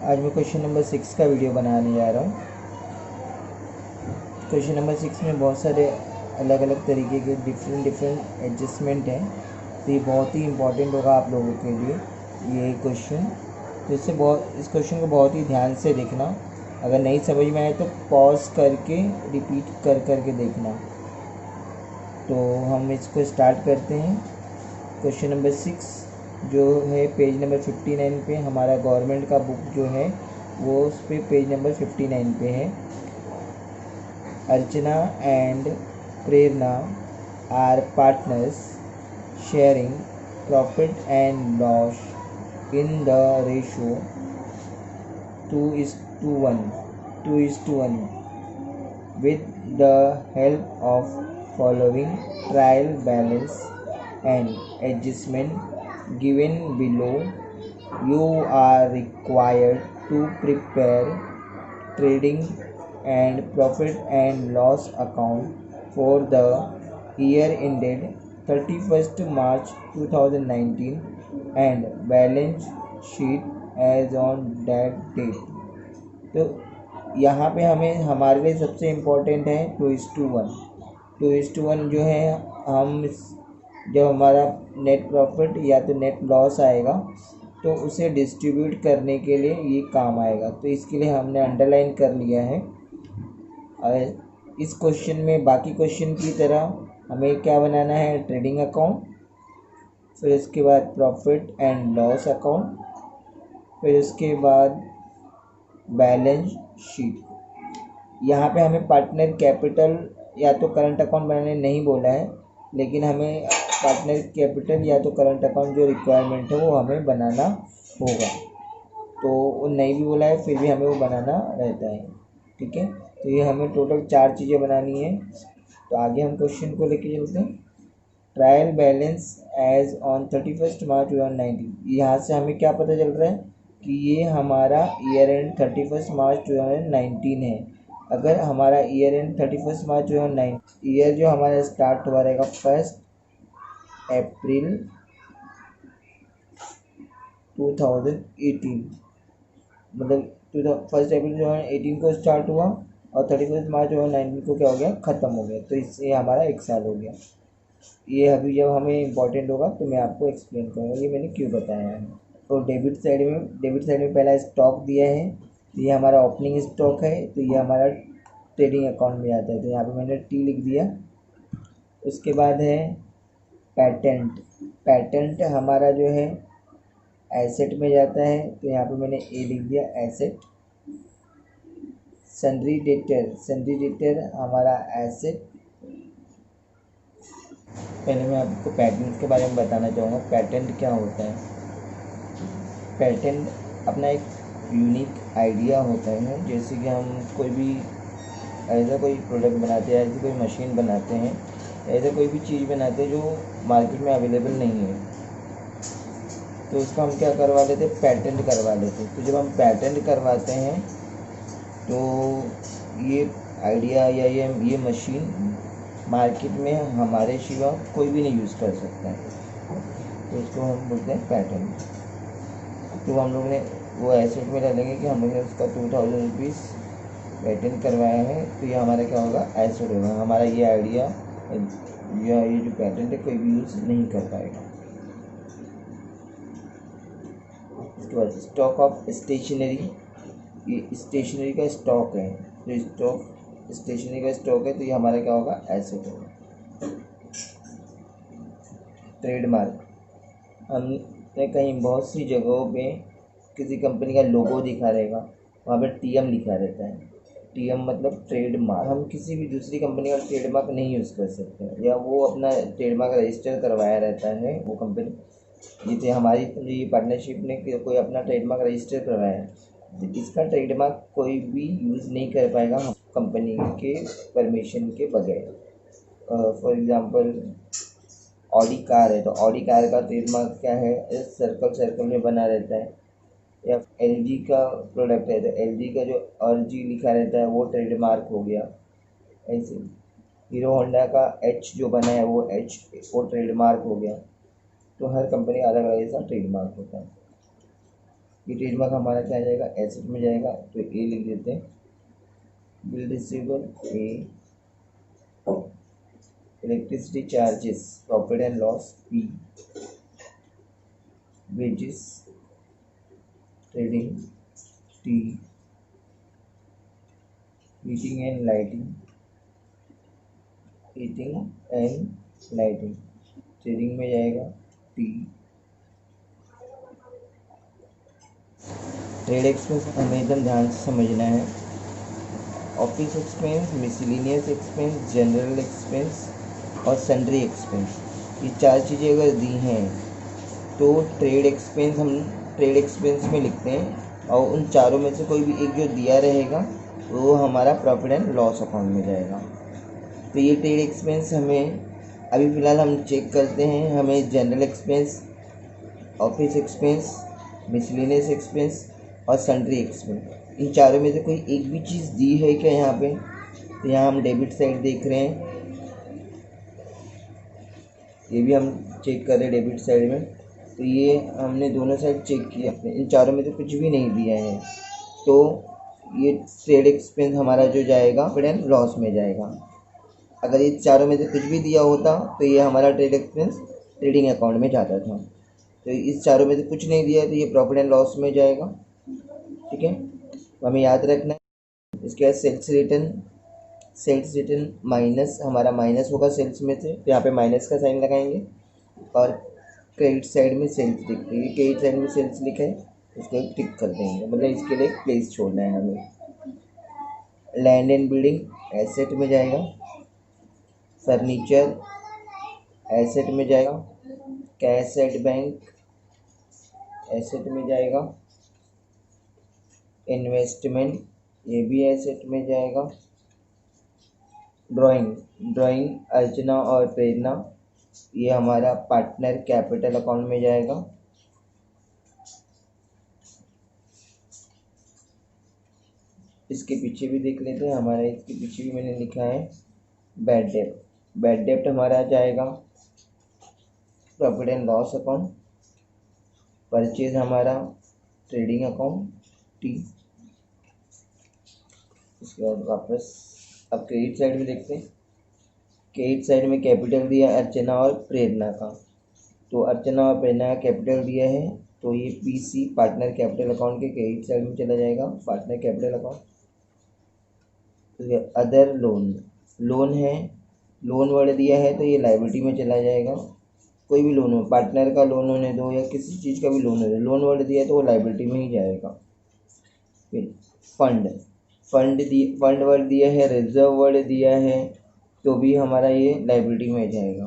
आज मैं question number 6 का वीडियो बनाने जा रहा हूँ। क्वेश्चन नंबर 6 में बहुत सारे अलग अलग तरीके के डिफरेंट एडजस्टमेंट हैं, तो ये बहुत ही इम्पोर्टेंट होगा आप लोगों के लिए ये क्वेश्चन। तो इस क्वेश्चन को बहुत ही ध्यान से देखना। अगर नहीं समझ में आए तो पॉज करके रिपीट कर करके देखना। तो हम इसको स्टार्ट करते हैं। क्वेश्चन नंबर 6 जो है पेज नंबर 59 पे, हमारा गवर्नमेंट का बुक जो है वो उस पर पेज नंबर 59 पे है। Archana and Prerna are partners sharing profit and loss in the ratio 2:1 with the help of following trial balance and adjustment given below. You are required to prepare trading and profit and loss account for the year ended 31st March 2019 and balance sheet as on that date. तो यहाँ पे हमें हमारे लिए सबसे important है 2:1 जो है, हम जब हमारा नेट प्रॉफिट या तो नेट लॉस आएगा तो उसे डिस्ट्रीब्यूट करने के लिए ये काम आएगा। तो इसके लिए हमने अंडरलाइन कर लिया है। और इस क्वेश्चन में बाकी क्वेश्चन की तरह हमें क्या बनाना है, ट्रेडिंग अकाउंट, फिर उसके बाद प्रॉफिट एंड लॉस अकाउंट, फिर उसके बाद बैलेंस शीट। यहाँ पे हमें पार्टनर कैपिटल या तो करंट अकाउंट बनाने नहीं बोला है, लेकिन हमें पार्टनर कैपिटल या तो करंट अकाउंट जो रिक्वायरमेंट है वो हमें बनाना होगा। तो वो नहीं भी बोला है फिर भी हमें वो बनाना रहता है। ठीक है, तो ये हमें टोटल 4 चीज़ें बनानी है। तो आगे हम क्वेश्चन को लेके चलते हैं। Trial balance as on 31st March 2019। यहाँ से हमें क्या पता चल रहा है कि ये हमारा ईयर एंड 31st मार्च 2019 है। अगर हमारा year and 31st March 2009 year जो हमारा स्टार्ट हुआ रहेगा 1 अप्रैल 2018, मतलब 1 अप्रैल 2018 को स्टार्ट हुआ और 31 मार्च 2019 को क्या हो गया, ख़त्म हो गया। तो इससे हमारा 1 साल हो गया। ये अभी जब हमें इम्पोर्टेंट होगा तो मैं आपको एक्सप्लेन करूँगा ये मैंने क्यों बताया है। तो डेबिट साइड में पहला स्टॉक दिया है, तो ये हमारा ओपनिंग स्टॉक है, तो ये हमारा ट्रेडिंग अकाउंट में आता है। तो यहाँ पे मैंने टी लिख दिया। उसके बाद है पैटेंट हमारा जो है एसेट में जाता है, तो यहाँ पे मैंने ए लिख दिया, एसेट। सन्ड्री डेटर हमारा एसेट। पहले मैं आपको पैटेंट के बारे में बताना चाहूँगा। पैटेंट क्या होता है? पैटेंट अपना एक यूनिक आइडिया होता है। जैसे कि हम कोई भी ऐसा कोई प्रोडक्ट बनाते हैं, ऐसी कोई मशीन बनाते हैं, ऐसा कोई भी चीज़ बनाते हैं जो मार्केट में अवेलेबल नहीं है, तो उसका हम क्या करवा लेते हैं, पैटेंट करवा लेते हैं। तो जब हम पैटेंट करवाते हैं तो ये आइडिया या ये मशीन मार्केट में हमारे सिवा कोई भी नहीं यूज़ कर सकता है, तो इसको हम बोलते हैं पैटेंट। तो हम लोग ने वो एसेट में डालेंगे कि हम लोग ने उसका 2000 रुपीज़ पैटेंट करवाया है, तो ये हमारा क्या होगा, एसेट होगा। हमारा ये आइडिया या ये जो पैटेंट है कोई भी यूज़ नहीं कर पाएगा। उसके बाद स्टॉक ऑफ स्टेशनरी, ये स्टेशनरी का स्टॉक है। जो स्टेशनरी का स्टॉक है तो ये हमारा क्या होगा, एसेट होगा। ट्रेडमार्क, हमने कहीं बहुत सी जगहों पे किसी कंपनी का लोगो दिखा रहेगा, वहाँ पर टीएम लिखा रहता है। टीएम मतलब ट्रेडमार्क। हम किसी भी दूसरी कंपनी का ट्रेडमार्क नहीं यूज़ कर सकते, या वो अपना ट्रेडमार्क रजिस्टर करवाया रहता है वो कंपनी। जैसे हमारी ये पार्टनरशिप ने कोई अपना ट्रेडमार्क रजिस्टर करवाया है, तो इसका ट्रेडमार्क कोई भी यूज़ नहीं कर पाएगा कंपनी के परमिशन के बगैर। फॉर एग्ज़ाम्पल ऑडी कार है, तो ऑडी कार का ट्रेडमार्क क्या है, सर्कल में बना रहता है। या एलजी का प्रोडक्ट है तो एलजी का जो RG लिखा रहता है वो ट्रेडमार्क हो गया। ऐसे हीरो होंडा का H जो बना है वो वो ट्रेडमार्क हो गया। तो हर कंपनी अलग अलग ऐसा ट्रेडमार्क होता है। ये ट्रेडमार्क हमारा क्या आ जाएगा, एसेट में जाएगा, तो ए लिख देते हैं। Bill receivable A, electricity charges profit and loss P, wages trading T, heating and lighting trading में जाएगा टी। ट्रेड एक्सपेंस हमें एकदम ध्यान से समझना है। Office expense, miscellaneous expense, general expense और सन्ड्री एक्सपेंस, ये चार चीज़ें अगर दी हैं तो ट्रेड एक्सपेंस हम ट्रेड एक्सपेंस में लिखते हैं, और उन चारों में से कोई भी एक जो दिया रहेगा वो हमारा प्रॉफिट एंड लॉस अकाउंट में जाएगा। तो ये ट्रेड एक्सपेंस हमें अभी फ़िलहाल हम चेक करते हैं। हमें general expense, office expense, miscellaneous expense और सन्ड्री एक्सपेंस, इन चारों में से कोई एक भी चीज़ दी है क्या यहाँ पे? तो यहाँ हम डेबिट साइड देख रहे हैं, ये भी हम चेक कर रहे हैं डेबिट साइड में। तो ये हमने दोनों साइड चेक किया, इन चारों में से कुछ भी नहीं दिया है, तो ये ट्रेड एक्सपेंस हमारा जो जाएगा प्रॉफिट एंड लॉस में जाएगा। अगर ये चारों में से कुछ भी दिया होता तो ये हमारा ट्रेड एक्सपेंस ट्रेडिंग अकाउंट में जाता था। तो इस चारों में से कुछ नहीं दिया है तो ये प्रॉफिट एंड लॉस में जाएगा। ठीक है, तो हमें याद रखना है। इसके बाद सेल्स रिटर्न माइनस, हमारा माइनस होगा सेल्स में से, तो यहाँ पे माइनस का साइन लगाएंगे। और क्रेडिट साइड में सेल्स दिखती है, क्रेडिट साइड में सेल्स लिखा है, इसको एक टिक कर देंगे, मतलब इसके लिए एक प्लेस छोड़ना है हमें। लैंड एंड बिल्डिंग एसेट में जाएगा, फर्नीचर एसेट में जाएगा, कैश एट बैंक एसेट में जाएगा, इन्वेस्टमेंट ये भी एसेट में जाएगा, ड्राइंग अर्चना और प्रेरणा ये हमारा पार्टनर कैपिटल अकाउंट में जाएगा। इसके पीछे भी देख लेते हैं, हमारा इसके पीछे भी मैंने लिखा है बैड डेप्ट हमारा जाएगा profit and loss account, purchase हमारा ट्रेडिंग अकाउंट टी। इसके बाद वापस अब क्रेडिट साइड में देखते हैं। क्रेडिट साइड में कैपिटल दिया अर्चना और प्रेरणा का, तो अर्चना और प्रेरणा का कैपिटल दिया है, तो ये पीसी पार्टनर कैपिटल अकाउंट के क्रेडिट साइड में चला जाएगा, partner capital account. Other loan है, लोन वर्ड दिया है तो ये लाइबिलिटी में चला जाएगा। कोई भी लोन हो, पार्टनर का लोन होने दो या किसी चीज़ का भी लोन होने दो, लोन वर्ड दिया है तो वो लाइबिलिटी में ही जाएगा। फिर फंड वर्ड दिया है, रिजर्व वर्ड दिया है तो भी हमारा ये लाइबिलिटी में जाएगा।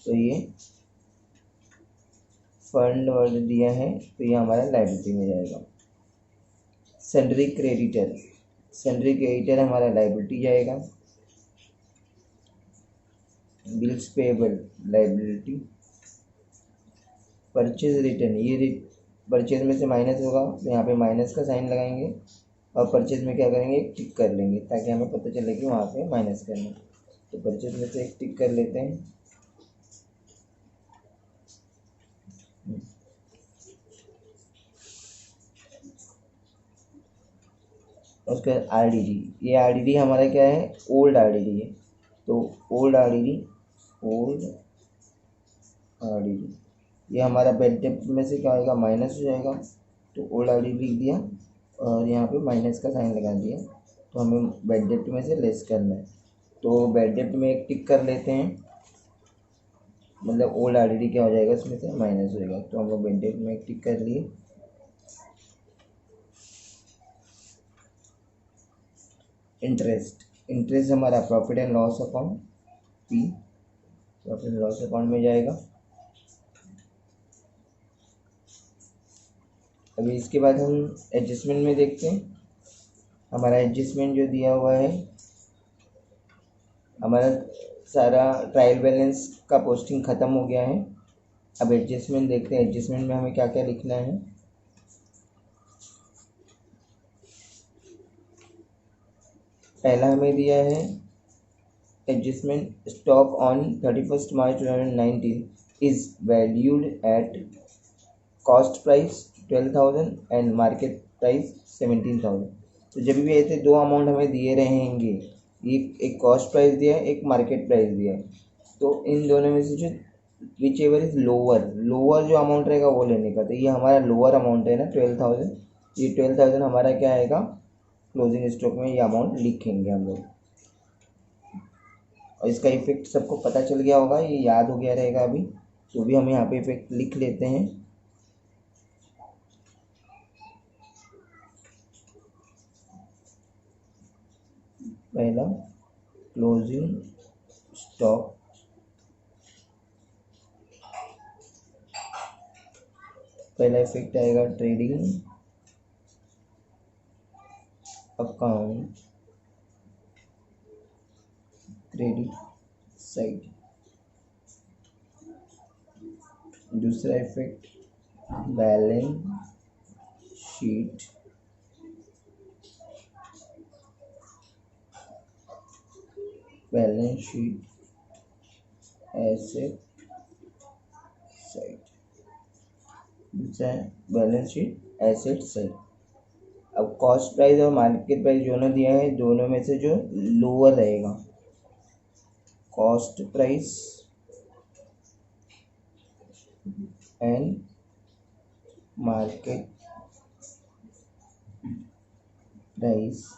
तो ये फंड वर्ड दिया है तो ये हमारा लाइबिलिटी में जाएगा। सन्ड्री क्रेडिटर हमारा लाइबिलिटी जाएगा। Bills payable liability. Purchase return, ये परचेज में से माइनस होगा तो यहाँ पे माइनस का साइन लगाएंगे, और परचेज में क्या करेंगे, एक टिक कर लेंगे ताकि हमें पता चले कि वहाँ पे माइनस करना। तो परचेज में से एक टिक कर लेते हैं। उसके बाद आरडीडी, ये आरडीडी हमारा क्या है, ओल्ड आरडीडी है, तो ओल्ड आरडीडी ये हमारा बेड डेप्ट में से क्या होगा, माइनस हो जाएगा, तो ओल्ड आरडीडी लिख दिया और यहाँ पे माइनस का साइन लगा दिया। तो हमें बेड डेप्ट में से लेस करना है, तो बेड डेप्ट में एक टिक कर लेते हैं, मतलब ओल्ड आरडीडी क्या हो जाएगा, इसमें से माइनस हो जाएगा, तो हम लोग बेड डेप्ट में एक टिक कर लिए। इंटरेस्ट हमारा profit and loss account P, profit and loss account में जाएगा। अभी इसके बाद हम एडजस्टमेंट में देखते हैं। हमारा एडजस्टमेंट जो दिया हुआ है, हमारा सारा ट्रायल बैलेंस का पोस्टिंग ख़त्म हो गया है। अब एडजस्टमेंट देखते हैं, एडजस्टमेंट में हमें क्या क्या लिखना है। पहला हमें दिया है adjustment, stock on 31 March 2019 is valued at cost price 12,000 and market price 17,000। तो जब भी ऐसे दो अमाउंट हमें दिए रहेंगे, एक कॉस्ट प्राइस दिया है, एक मार्केट प्राइस दिया है, तो इन दोनों में से जो विच एवर इज लोअर जो अमाउंट रहेगा वो लेने का। तो ये हमारा लोअर अमाउंट है ना 12,000, ये 12,000 हमारा क्या आएगा, क्लोजिंग स्टॉक में ये अमाउंट लिखेंगे हम लोग। और इसका इफेक्ट सबको पता चल गया होगा, ये याद हो गया रहेगा अभी, तो भी हम यहाँ पे इफेक्ट लिख लेते हैं। पहला क्लोजिंग स्टॉक, पहला इफेक्ट आएगा ट्रेडिंग अकाउंट क्रेडिट साइड। दूसरा effect balance sheet asset side. दूसरा है बैलेंस शीट एसेट साइड। अब कॉस्ट प्राइस और मार्केट प्राइस दोनों दिया है, दोनों में से जो लोअर रहेगा, cost price and market price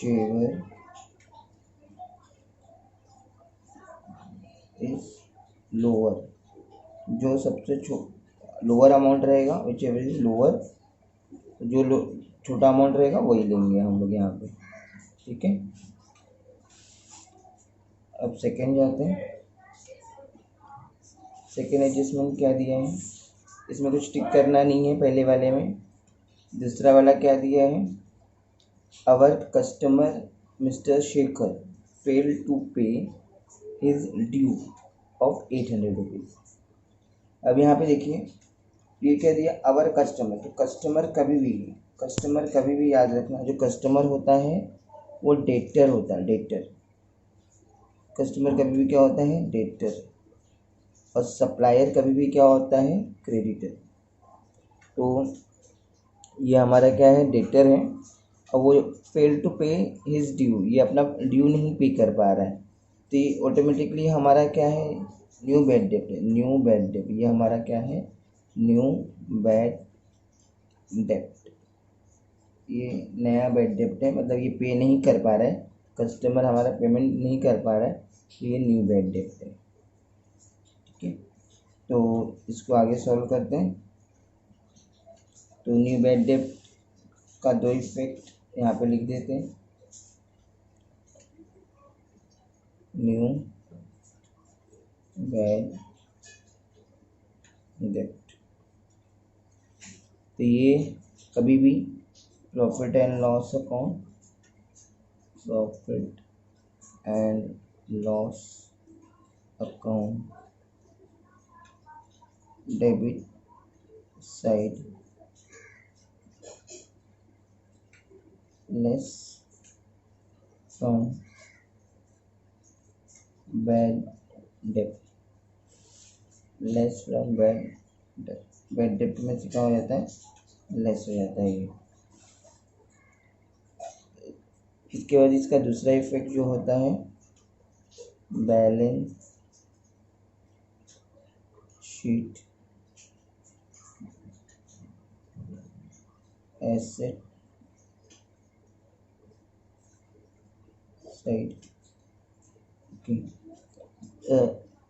whichever is lower, जो सबसे लोअर अमाउंट रहेगा whichever is lower, जो छोटा अमाउंट रहेगा वही लेंगे हम लोग यहाँ पे, ठीक है। अब सेकेंड जाते हैं। सेकेंड एडजस्टमेंट क्या दिया है, इसमें कुछ टिक करना नहीं है पहले वाले में। दूसरा वाला क्या दिया है, our customer mister Shekhar fail to pay his due of 800 rupees. अब यहाँ पे देखिए ये क्या दिया, अवर कस्टमर। तो कस्टमर कभी भी याद रखना, जो कस्टमर होता है वो डेटर होता है, डेटर। कस्टमर कभी भी क्या होता है, डेटर। और सप्लायर कभी भी क्या होता है, क्रेडिटर। तो ये हमारा क्या है, डेटर है, और वो fail to pay his due, ये अपना ड्यू नहीं पे कर पा रहा है, तो ये ऑटोमेटिकली हमारा क्या है, न्यू बैड डेब्ट है। न्यू बैड डेब्ट, ये हमारा क्या है, न्यू बैड डेब्ट। ये नया बैड डेब्ट है, मतलब ये पे नहीं कर पा रहा है, कस्टमर हमारा पेमेंट नहीं कर पा रहा है, तो ये न्यू बैड डेब्ट है, ठीक है। तो इसको आगे सॉल्व करते हैं। तो न्यू बैड डेब्ट का दो इफेक्ट यहाँ पे लिख देते हैं, न्यू बैड डेब्ट। तो ये कभी भी profit and loss account, profit and loss account debit side less from bad डेब्ट, लेस फ्रॉम बैड डेब्ट। बैड डेब्ट में से क्या हो जाता है, लेस हो जाता है ये। इसके बाद इसका दूसरा इफेक्ट जो होता है, balance sheet asset side,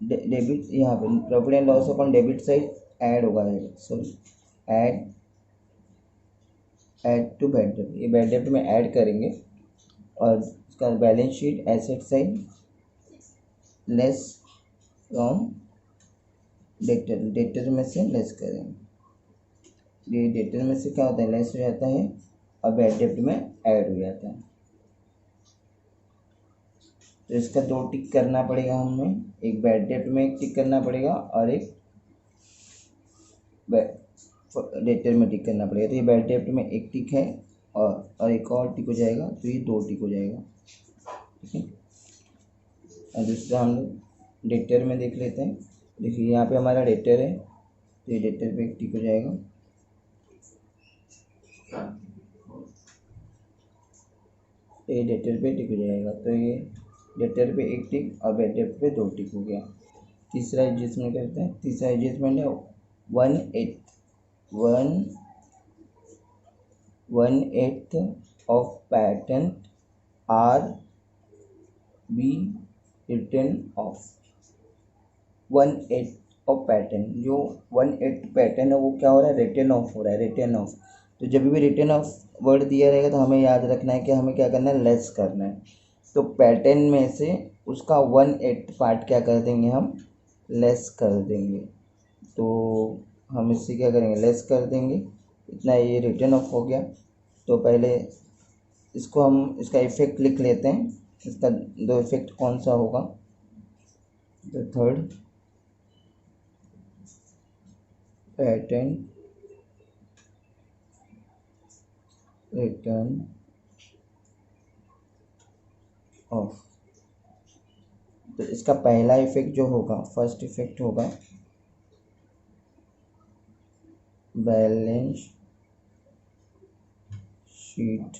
debit. यहाँ पे profit and loss account debit side add होगा, सॉरी ऐड टू बैड डेब्ट, ये बैड डेब्ट में ऐड करेंगे। और इसका balance sheet asset side less from debtor, debtor में से लेस करेंगे। ये डेटर में से क्या होता है, लेस हो जाता है, और बैड डेब्ट में ऐड हो जाता है। तो इसका दो टिक करना पड़ेगा हमें, एक बैड डेब्ट में एक टिक करना पड़ेगा और एक डेटर में टिक करना पड़ेगा। तो ये बैड डेब्ट में एक टिक है और एक और टिक हो जाएगा, तो ये दो टिक हो जाएगा, ठीक है। और दूसरा हम लोग डेटर में देख लेते हैं। देखिए यहाँ पे हमारा डेटर है, ये डेटर पे एक टिक हो जाएगा। ये डेटर पे टिक हो जाएगा, तो ये डेटर पे एक टिक और डेटर पे 2 टिक हो गया। तीसरा एडजस्टमेंट करते हैं। तीसरा एडजस्टमेंट है 1/8 of pattern are be written off. 1/8 of pattern, जो 1/8 पैटर्न है वो क्या हो रहा है, रिटर्न ऑफ हो रहा है, रिटर्न ऑफ। तो जब भी रिटर्न ऑफ वर्ड दिया रहेगा तो हमें याद रखना है कि हमें क्या करना है, लेस करना है। तो पैटर्न में से उसका 1/8 पार्ट क्या कर देंगे, हम लेस कर देंगे। तो हम इससे क्या करेंगे, लेस कर देंगे इतना। ये रिटर्न ऑफ हो गया। तो पहले इसको हम इसका इफेक्ट लिख लेते हैं। इसका 2 इफेक्ट कौन सा होगा, तो थर्ड पैटर्न रिटर्न ऑफ। तो इसका पहला इफेक्ट जो होगा, फर्स्ट इफेक्ट होगा balance sheet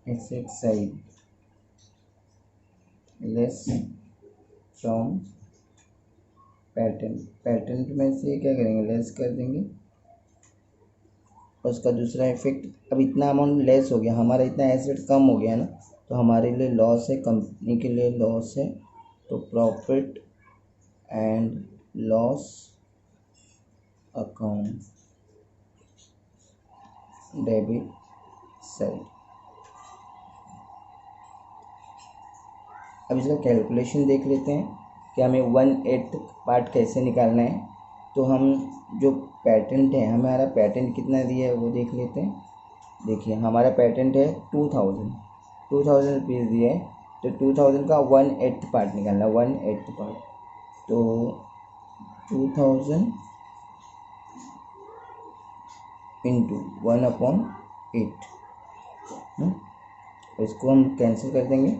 asset side less from pattern में से क्या करेंगे, लेस कर देंगे। और उसका दूसरा इफेक्ट, अब इतना अमाउंट लेस हो गया, हमारा इतना एसेट कम हो गया ना, तो हमारे लिए लॉस है, कंपनी के लिए लॉस है। तो profit and loss account debit side. अब इसका कैलकुलेशन देख लेते हैं कि हमें 1/8 पार्ट कैसे निकालना है। तो हम जो पैटेंट है, हमारा पैटेंट कितना दिया है वो देख लेते हैं। देखिए हमारा पैटेंट है 2000 रुपीज़ दिया है। तो 2000 का 1/8 पार्ट निकालना, 1/8 पार्ट। तो 2000 इंटू 1/8। इसको हम कैंसिल कर देंगे,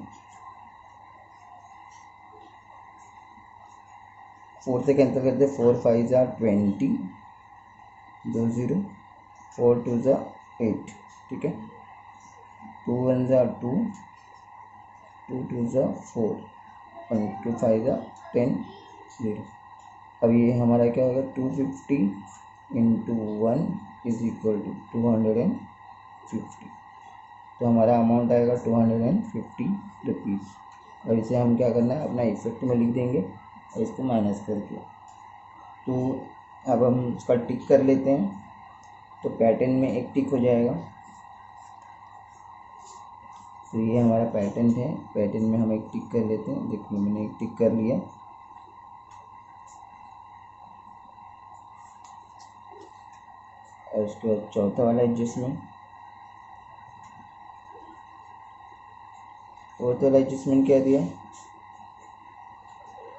4 से कैंसिल करते, 4 5 ज़ा 20, 2 0, 4 2 ज़ा 8, ठीक है। 2 1 ज़ा 2, 2 2 ज़ा 4, 2 5 ज़ा 10, 0। अब ये हमारा क्या होगा, 250 इंटू 1 इज इक्वल टू 250। तो हमारा अमाउंट आएगा 250 रुपीज़। और इसे हम क्या करना है, अपना इफेक्ट में लिख देंगे और इसको माइनस करके। तो अब हम इसका टिक कर लेते हैं। तो पैटर्न में एक टिक हो जाएगा। तो ये हमारा पैटर्न है, पैटर्न में हम एक टिक कर लेते हैं। देखिए मैंने एक टिक कर लिया। और उसके बाद चौथा वाला एडजस्टमेंट, फोर्थ वाला एडजस्टमेंट क्या दिया,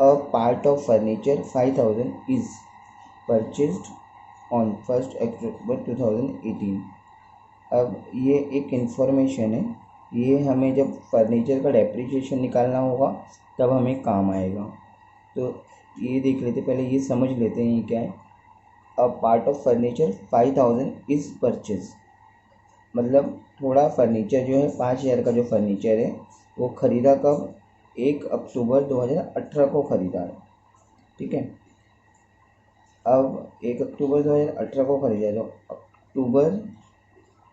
A part of furniture 5000 is purchased on 1st October 2018। अब ये एक इन्फॉर्मेशन है, ये हमें जब फर्नीचर का डेप्रिसिएशन निकालना होगा तब हमें काम आएगा। तो ये देख लेते, पहले ये समझ लेते हैं ये क्या है। A part of furniture 5000 is purchase, मतलब थोड़ा फर्नीचर जो है 5000 का जो फर्नीचर है वो ख़रीदा कब, 1 अक्टूबर 2018 को ख़रीदा है, ठीक है। अब 1 अक्टूबर 2018 को ख़रीदा है, तो अक्टूबर,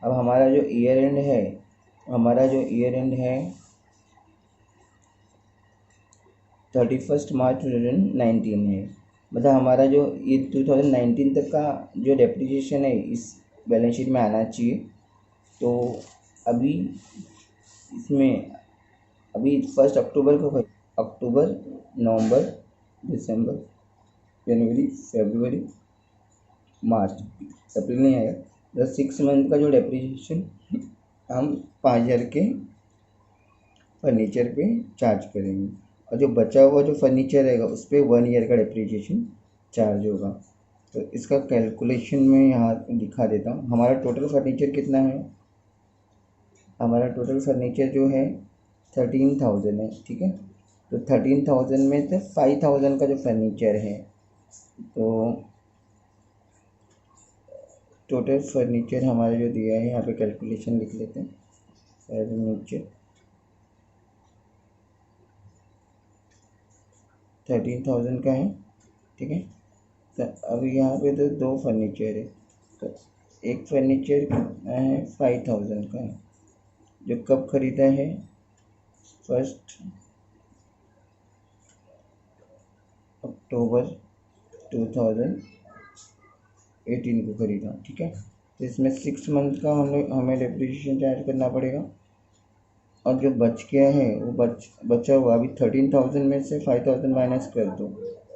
अब हमारा जो ईयर एंड है, हमारा जो ईयर एंड है 31 मार्च 2019 है। मतलब हमारा जो ये 2019 तक का जो डेप्रिसिएशन है इस बैलेंस शीट में आना चाहिए। तो अभी इसमें अभी 1 अक्टूबर को, अक्टूबर, नवंबर, दिसंबर, जनवरी, फरवरी, मार्च, अप्रैल नहीं आएगा। तो 6 मंथ का जो डेप्रिसिएशन हम 5000 के फर्नीचर पे चार्ज करेंगे। और जो बचा हुआ जो फर्नीचर रहेगा उस पर 1 ईयर का डेप्रिसिएशन चार्ज होगा। तो इसका कैलकुलेशन मैं यहाँ दिखा देता हूँ। हमारा टोटल फर्नीचर कितना है, हमारा टोटल फर्नीचर जो है 13,000 है, ठीक है। तो 13,000 में से 5,000 का जो फर्नीचर है, तो टोटल फर्नीचर हमारा जो दिया है यहाँ पे कैलकुलेशन लिख लेते हैं। फर्नीचर 13,000 का है, ठीक है। तो अब यहाँ पे तो दो फर्नीचर है, तो एक फर्नीचर कितना है 5,000 का है, जो कब ख़रीदा है 1 अक्टूबर 2018 को ख़रीदा, ठीक है। तो इसमें 6 मंथ का हमें डेप्रिसिएशन चार्ज करना पड़ेगा, और जो बच गया है वो बचा हुआ अभी 13,000 में से 5,000 माइनस कर दो,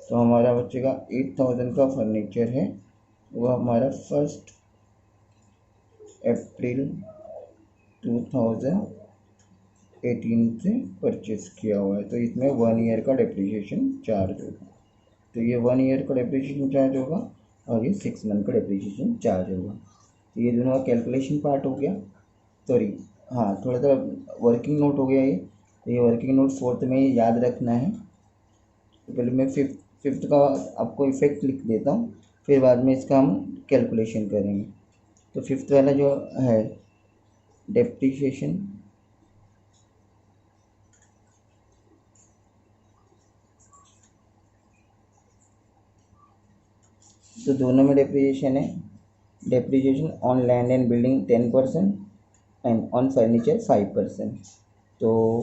तो हमारा बचेगा 8,000 का फर्नीचर है, वो हमारा 1 अप्रैल 2018 से परचेस किया हुआ है। तो इसमें 1 ईयर का डेप्रिसिएशन चार्ज होगा, तो ये 1 ईयर का डेप्रिसिएशन चार्ज होगा और ये 6 मंथ का डेप्रिसिएशन चार्ज होगा। तो ये दोनों का कैलकुलेशन पार्ट हो गया। सॉरी, हाँ, थोड़ा सा वर्किंग नोट हो गया ये। तो ये वर्किंग नोट 4th में याद रखना है। तो पहले मैं फिफ्थ का आपको इफेक्ट लिख देता हूँ, फिर बाद में इसका हम कैलकुलेशन करेंगे। तो 5th वाला जो है डेप्रिसिएशन, तो दोनों में डेप्रिसिएशन है। Depreciation on land and building 10% and on furniture 5%। तो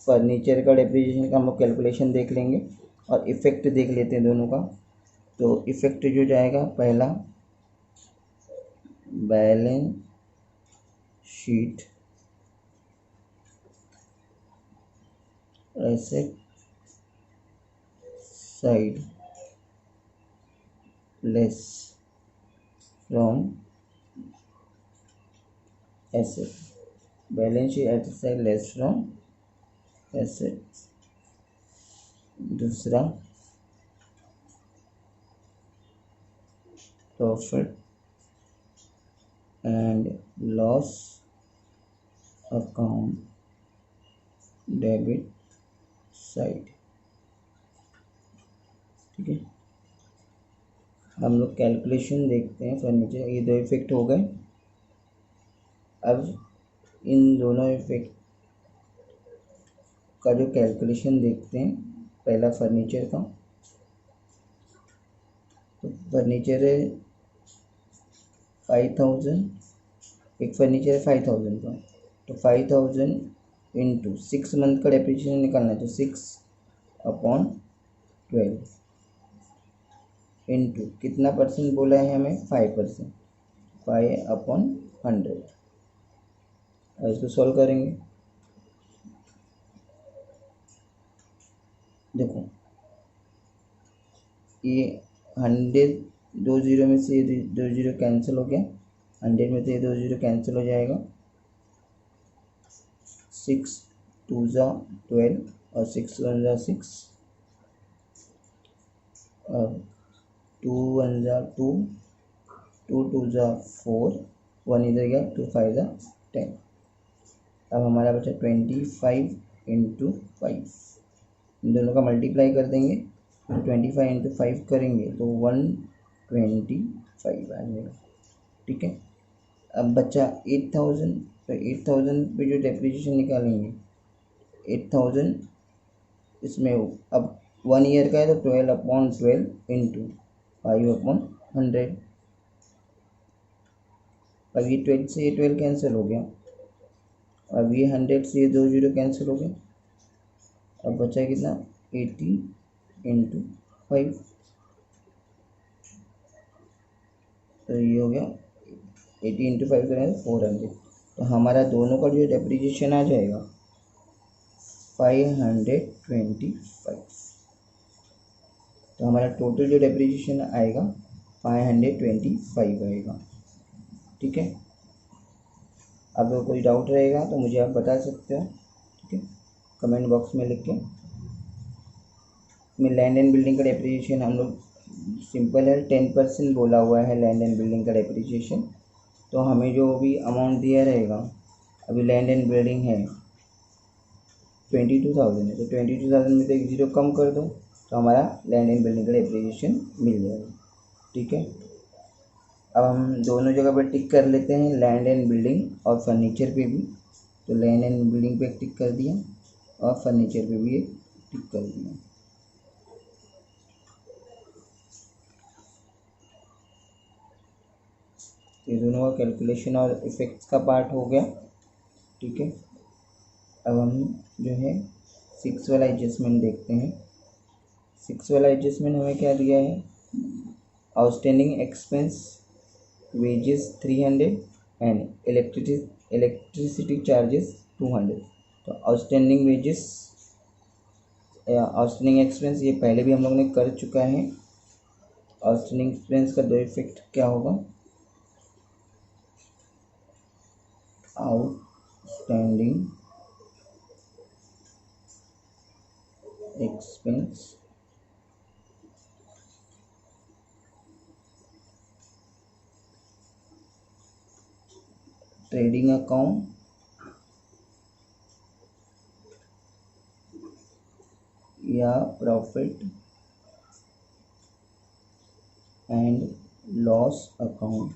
फर्नीचर का डेप्रिसिएशन का हम लोग कैलकुलेशन देख लेंगे और इफ़ेक्ट देख लेते हैं दोनों का। तो इफ़ेक्ट जो जाएगा, पहला balance sheet asset side less from asset, balance sheet asset side less from asset. दूसरा profit and loss account debit side, ठीक है। हम लोग कैलकुलेशन देखते हैं फर्नीचर, ये दो इफेक्ट हो गए। अब इन दोनों इफेक्ट का जो कैलकुलेशन देखते हैं, पहला फर्नीचर का। तो फर्नीचर है 5,000, एक फर्नीचर है 5,000 का, तो 5,000 इंटू 6 मंथ का डेप्रिसिएशन निकालना है, तो 6/12 इंटू कितना परसेंट बोला है हमें 5%, 5/100। और इसको सॉल्व करेंगे। देखो ये 100, 2 जीरो में से ये 2 जीरो कैंसिल हो गया, 100 में से ये 2 जीरो कैंसिल हो जाएगा, 6 2 जा 12 और 6 1 जा 6 और 2 1 जा 2, 2 2 जा 4, 1 इधर गया, 2 5 जा 10। अब हमारा बचा 25 इंटू 5, इन दोनों का मल्टीप्लाई कर देंगे, तो 25 इंटू 5 करेंगे तो 125 आ जाएगा, ठीक है। अब बचा 8,000, तो 8,000 पे जो डेप्रिसिएशन निकालेंगे, 8,000 इसमें अब 1 ईयर का है, तो 12/12 इंटू 5/100। अब ये 12 से ये 12 कैंसिल हो गया, अब ये 100 से ये 2 जीरो कैंसिल हो गए, अब बचा कितना 80 इंटू 5, तो ये हो गया 80 इंटू 5 करेंगे 400। तो हमारा दोनों का जो डेप्रिसिएशन आ जाएगा 525। तो हमारा टोटल जो डेप्रिसिएशन आएगा 525 आएगा, ठीक है। अब कोई डाउट रहेगा तो मुझे आप बता सकते हो, ठीक है, कमेंट बॉक्स में लिख के। में लैंड एंड बिल्डिंग का डेप्रिसिएशन हम लोग सिंपल है, 10% बोला हुआ है लैंड एंड बिल्डिंग का डेप्रिसिएशन। तो हमें जो भी अमाउंट दिया रहेगा, अभी लैंड एंड बिल्डिंग है 22,000 है, तो 22,000 में से एक जीरो कम कर दो तो हमारा लैंड एंड बिल्डिंग का डेप्रिसिएशन मिल जाएगा। ठीक है, अब हम दोनों जगह पर टिक कर लेते हैं, लैंड एंड बिल्डिंग और फर्नीचर पे भी। तो लैंड एंड बिल्डिंग पे एक टिक कर दिया और फर्नीचर पे भी एक टिक कर दिया। ये दोनों का कैलकुलेशन और इफेक्ट्स का पार्ट हो गया। ठीक है, अब हम जो है 6 वाला एडजस्टमेंट देखते हैं। 6 वाला एडजस्टमेंट हमें क्या दिया है, outstanding expense wages 300 and electricity charges 200। तो आउटस्टैंडिंग वेजेस या आउटस्टैंडिंग एक्सपेंस ये पहले भी हम लोग ने कर चुका है। आउटस्टैंडिंग एक्सपेंस का दो इफेक्ट क्या होगा, आउटस्टैंडिंग एक्सपेंस ट्रेडिंग अकाउंट या profit and loss account,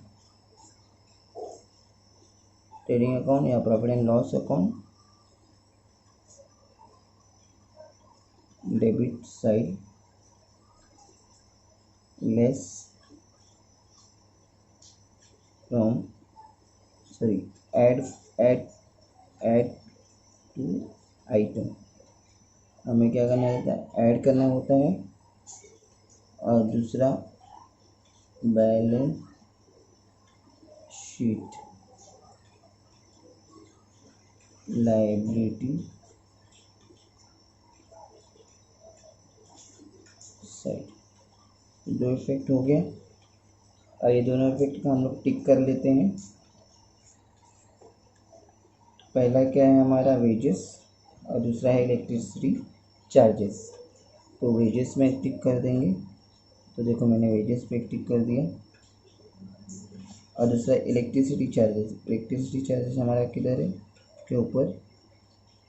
trading account या profit and loss account debit side less from add to item. हमें क्या करना होता है, ऐड करना होता है। और दूसरा बैलेंस शीट लायबिलिटी साइड, दो इफेक्ट हो गया। और ये दोनों इफेक्ट का हम लोग टिक कर लेते हैं। पहला क्या है हमारा, वेजेस, और दूसरा है इलेक्ट्रिसिटी चार्जेस। तो वेजेस में टिक कर देंगे, तो देखो मैंने वेजेस पे टिक कर दिया। और दूसरा इलेक्ट्रिसिटी चार्जेस हमारा किधर है, के ऊपर,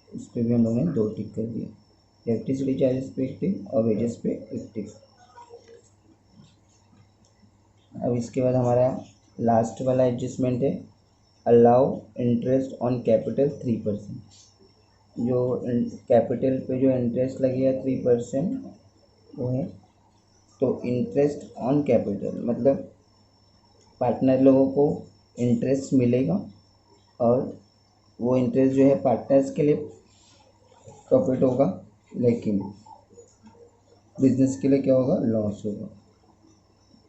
उस पर भी हम लोगों ने दो टिक कर दिया। इलेक्ट्रिसिटी चार्जेस पे एक टिक और वेजेस पे एक टिक। अब इसके बाद हमारा लास्ट वाला एडजस्टमेंट है, अलाउ इंटरेस्ट ऑन कैपिटल 3%। जो कैपिटल पे जो इंटरेस्ट लगेगा 3% वो है। तो इंटरेस्ट ऑन कैपिटल मतलब पार्टनर लोगों को इंटरेस्ट मिलेगा और वो इंटरेस्ट जो है पार्टनर्स के लिए प्रॉफिट होगा, लेकिन बिजनेस के लिए क्या होगा, लॉस होगा।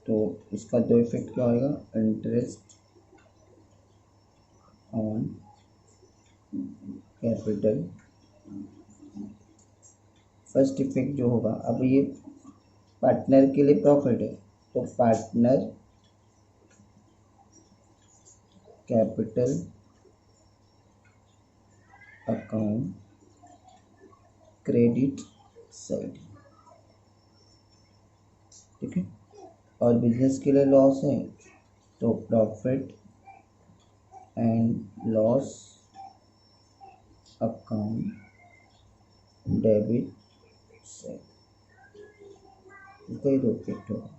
तो इसका दो इफेक्ट क्या होगा, interest on capital. First effect जो होगा, अब ये पार्टनर के लिए प्रॉफिट है, तो partner capital account credit side. ठीक है, और बिजनेस के लिए लॉस है तो profit and loss account debit side. इसका ये दो इफेक्ट होगा।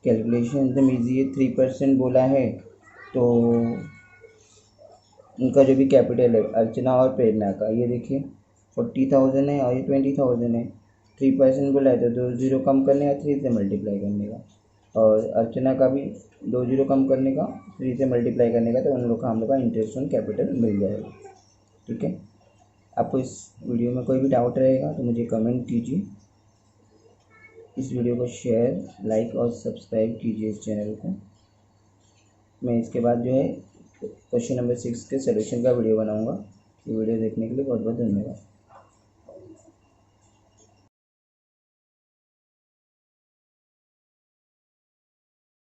कैलकुलेशन एकदम ईजी है। 3% बोला है तो उनका जो भी कैपिटल है अर्चना और प्रेरणा का, ये देखिए 40,000 है और ये 20,000 है। 3% बोला है तो 2 जीरो कम करने का 3 से मल्टीप्लाई करने का, और अर्चना का भी 2 जीरो कम करने का 3 से मल्टीप्लाई करने का। तो उन लोग का हम लोग का इंटरेस्ट ऑन कैपिटल मिल जाएगा। ठीक है, आपको इस वीडियो में कोई भी डाउट रहेगा तो मुझे कमेंट कीजिए। इस वीडियो को शेयर, लाइक और सब्सक्राइब कीजिए इस चैनल को। मैं इसके बाद जो है क्वेश्चन नंबर 6 के सलूशन का वीडियो बनाऊंगा। ये वीडियो देखने के लिए बहुत बहुत धन्यवाद।